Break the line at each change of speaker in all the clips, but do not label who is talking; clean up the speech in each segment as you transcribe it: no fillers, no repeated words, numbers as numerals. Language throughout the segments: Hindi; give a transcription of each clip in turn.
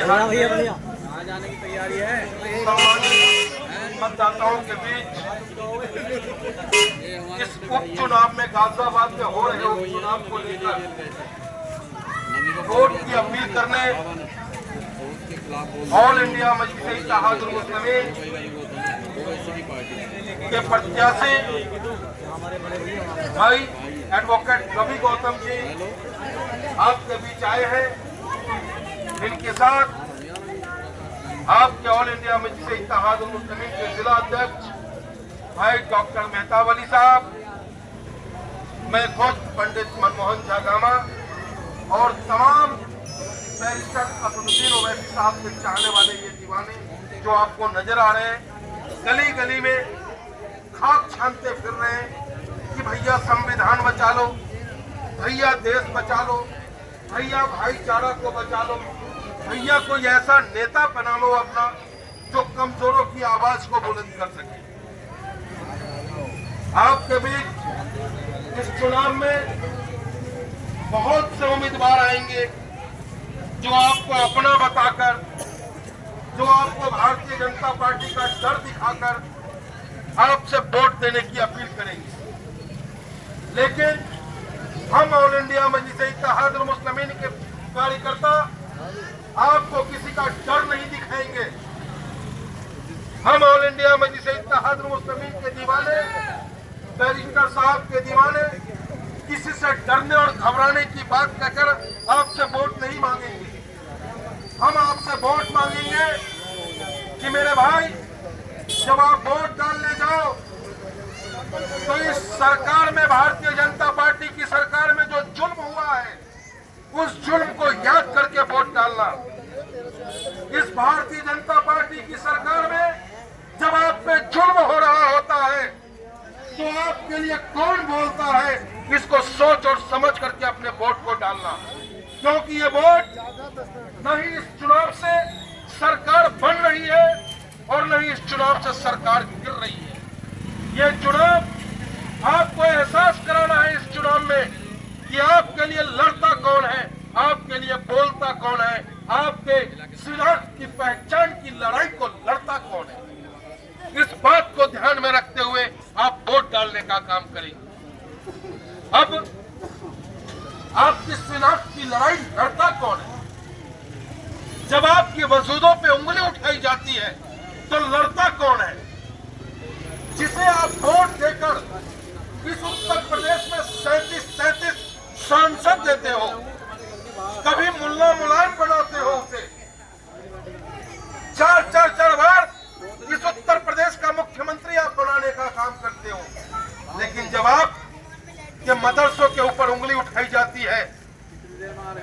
आज आने की तैयारी है।
मतदाताओं के बीच इस उपचुनाव में गाजियाबाद में हो रहे उपचुनाव को लेकर वोट की अपील करने ऑल इंडिया मजलिस इत्तेहादुल मुस्लिमीन के प्रत्याशी भाई एडवोकेट रवि गौतम जी आपके बीच आए हैं। इनके साथ आपके ऑल इंडिया मजलिस इत्तेहादुल मुस्लिमीन के जिला अध्यक्ष भाई डॉक्टर मेहताब अली साहब, मैं खुद पंडित मनमोहन झा गामा और तमाम बैरिस्टर असदुद्दीन ओवैसी साहब के चाहने वाले ये दीवाने जो आपको नजर आ रहे हैं, गली गली में खाक छानते फिर रहे हैं कि भैया संविधान बचा लो, भैया देश बचा लो, भैया भाईचारा को बचा लो, भैया कोई ऐसा नेता बना लो अपना जो कमजोरों की आवाज को बुलंद कर सके। आपके बीच इस चुनाव में बहुत से उम्मीदवार आएंगे जो आपको अपना बताकर, जो आपको भारतीय जनता पार्टी का डर दिखाकर आपसे वोट देने की अपील करेंगे। लेकिन हम ऑल इंडिया मजलिस इत्तेहादुल मुस्लिमीन के कार्यकर्ता आपको किसी का डर नहीं दिखाएंगे। हम ऑल इंडिया मजलिस इत्तेहादुल मुस्लिमीन के दीवाने, बैरिस्टर साहब के दीवाने किसी से डरने और घबराने की बात कहकर आपसे वोट नहीं मांगेंगे। हम आपसे वोट मांगेंगे कि मेरे भाई जब आप वोट डालने जाओ तो इस सरकार में, भारतीय जनता पार्टी की सरकार में जो जुल्म हुआ है उस जुल्म को याद करके वोट डालना। इस भारतीय जनता पार्टी की सरकार में जब आप पे जुल्म हो रहा होता है तो आपके लिए कौन बोलता है, इसको सोच और समझ करके अपने वोट को डालना। क्योंकि ये वोट न ही इस चुनाव से सरकार बन रही है और न ही इस चुनाव से सरकार गिर रही है। ये चुनाव आपको एहसास कराना है इस चुनाव में कि आपके लिए लड़ता कौन है, आपके लिए बोलता कौन है, आपके शिनाख्त की पहचान की लड़ाई को लड़ता कौन है। इस बात को ध्यान में रखते हुए आप वोट डालने का काम करेंगे। अब आपकी शिनाख्त की लड़ाई लड़ता कौन है? जब आपकी वजूदों पे उंगली उठाई जाती है तो लड़ता कौन है? जिसे आप वोट देकर इस उत्तर प्रदेश में 37 सांसद देते हो, कभी मुल्ला मुलायम बनाते हो उसे, 4 बार इस उत्तर प्रदेश का मुख्यमंत्री आप बनाने का काम करते हो। लेकिन जब आप के मदरसों के ऊपर उंगली उठाई जाती है,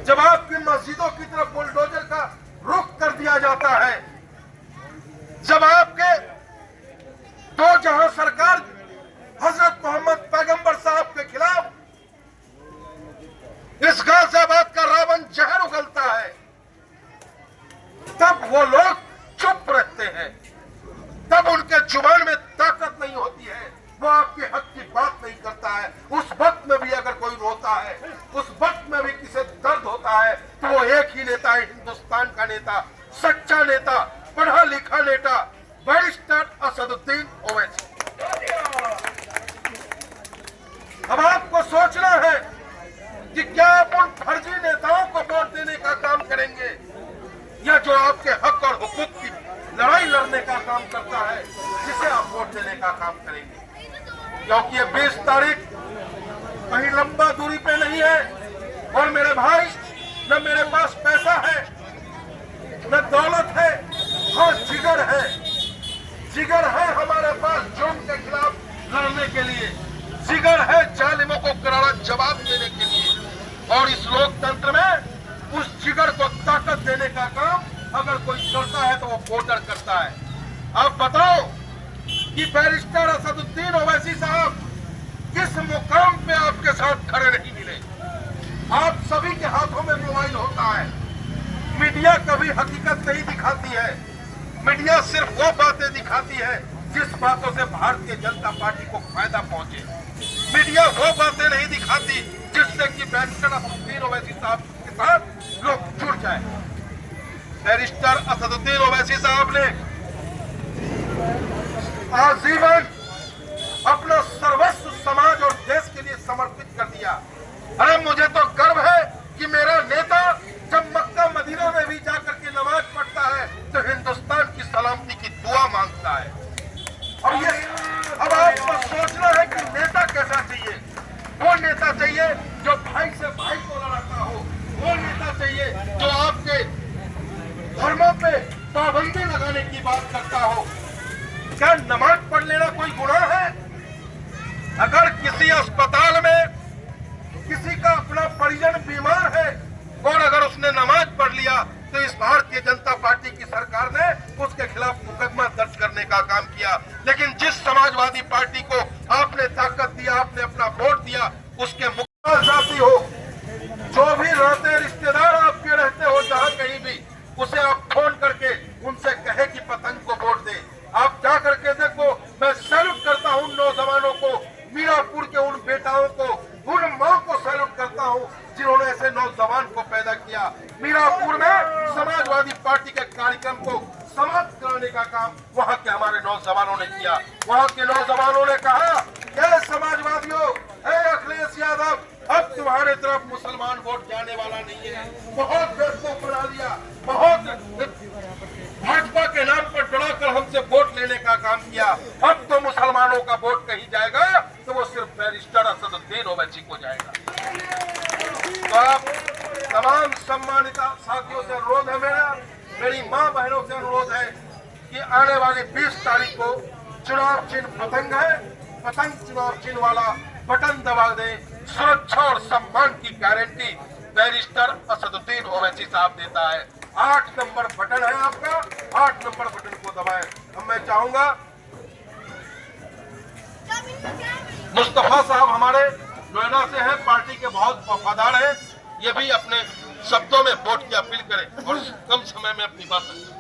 जब आपकी मस्जिदों की तरफ बुलडोजर का रुख कर दिया जाता है, जब आपके दो जहां सरकार हजरत मोहम्मद पैगंबर साहब के खिलाफ इस गाजियाबाद का रावण जहर उगलता है, तब वो लोग चुप रहते हैं, तब उनके जुबान में ताकत नहीं होती है, वो आपके हक की बात नहीं करता है। उस वक्त में भी अगर कोई रोता है, उस वक्त में भी किसी दर्द होता है, तो वो एक ही नेता है, हिंदुस्तान का नेता, सच्चा नेता, पढ़ा लिखा नेता, बैरिस्टर असदुद्दीन ओवैसी। अब आपको सोचना है कि क्या आप उन फर्जी नेताओं को वोट देने का काम करेंगे या जो आपके हक और हुकूक की लड़ाई लड़ने का काम करता है, जिसे आप वोट देने का काम करेंगे। क्योंकि ये 20 तारीख कहीं लंबा दूरी पे नहीं है। और मेरे भाई, न मेरे पास पैसा है, न दौलत है, हाँ जिगर है। जिगर है हमारे पास जुर्म के खिलाफ लड़ने के लिए, जिगर है जालिमों को करारा जवाब देने के लिए। और इस लोकतंत्र में उस जिगर को ताकत देने का काम अगर कोई करता है तो वो वोटर करता है। आप बताओ कि बैरिस्टर असदुद्दीन ओवैसी साहब किस मुकाम पे आपके साथ खड़े नहीं मिले? आप सभी के हाथों में मोबाइल होता है। मीडिया कभी हकीकत नहीं दिखाती है। मीडिया सिर्फ वो बातें दिखाती है जिस बातों से भारतीय जनता पार्टी को फायदा पहुंचे। मीडिया वो बातें नहीं दिखाती जिससे कि बैरिस्टर असदुद्दीन ओवैसी साहब के साथ लोग जुड़ जाए। बैरिस्टर असदुद्दीन ओवैसी साहब ने आजीवन अपना सर्वस्व समाज और देश के लिए समर्पित कर दिया। अरे मुझे तो गर्व है कि मेरा नेता जब मक्का मदीना में भी जाकर के नमाज पढ़ता है तो हिंदुस्तान की सलामती की दुआ मांगता है। अब आपको सोचना है कि नेता कैसा चाहिए। वो नेता चाहिए जो भाई से भाई को लड़ाता हो, वो नेता चाहिए जो आपके धर्मों पे पाबंदी लगाने की बात करता हो। क्या नमाज पढ़ लेना कोई गुनाह है? अगर किसी अस्पताल में किसी का अपना परिजन बीमार है और अगर उसने नमाज पढ़ लिया तो इस भारतीय जनता पार्टी की सरकार ने उसके खिलाफ मुकदमा दर्ज करने का काम किया। लेकिन जिस समाजवादी पार्टी को आपने ताकत दिया, आपने अपना वोट दिया, उसके मुकदमा जाती हो, जो भी रहते रिश्तेदार आपके रहते हो जहां कहीं भी, उसे आप फोन करके उनसे कहे कि पतंग को वोट दे। आप जा करके देखो, मैं सैल्यूट करता हूं नौजवानों को, मीरापुर के उन बेटाओं को, उन माँ को सैल्यूट करता हूं जिन्होंने ऐसे नौजवान को पैदा किया। मीरापुर में समाजवादी पार्टी के कार्यक्रम को समाप्त कराने का काम वहां के हमारे नौजवानों ने किया। वहां के नौजवानों ने कहा, ये समाजवादियों, अखिलेश यादव, अब तुम्हारे तरफ मुसलमान वोट जाने वाला नहीं है। बहुत बेवकूफ बना दिया, बहुत भाजपा के नाम पर डराकर हमसे वोट लेने का काम किया। अब तो मुसलमानों का वोट कहीं जाएगा तो वो सिर्फ बैरिस्टर असदुद्दीन ओवैसी को जाएगा। तो आप तमाम सम्मानित साथियों से अनुरोध है, मेरी माँ बहनों से अनुरोध है कि आने वाली 20 तारीख को चुनाव चिन्ह पतंग है, पतंग चुनाव चिन्ह वाला बटन दबा दे। सुरक्षा और सम्मान की गारंटी बैरिस्टर असदुद्दीन ओवैसी साहब देता है। 8 नंबर बटन है आपका, 8 नंबर बटन को दबाएं। अब मैं चाहूंगा मुस्तफा साहब हमारे नोएडा से हैं, पार्टी के बहुत वफादार हैं, ये भी अपने शब्दों में वोट की अपील करें और कम समय में अपनी बात रखें।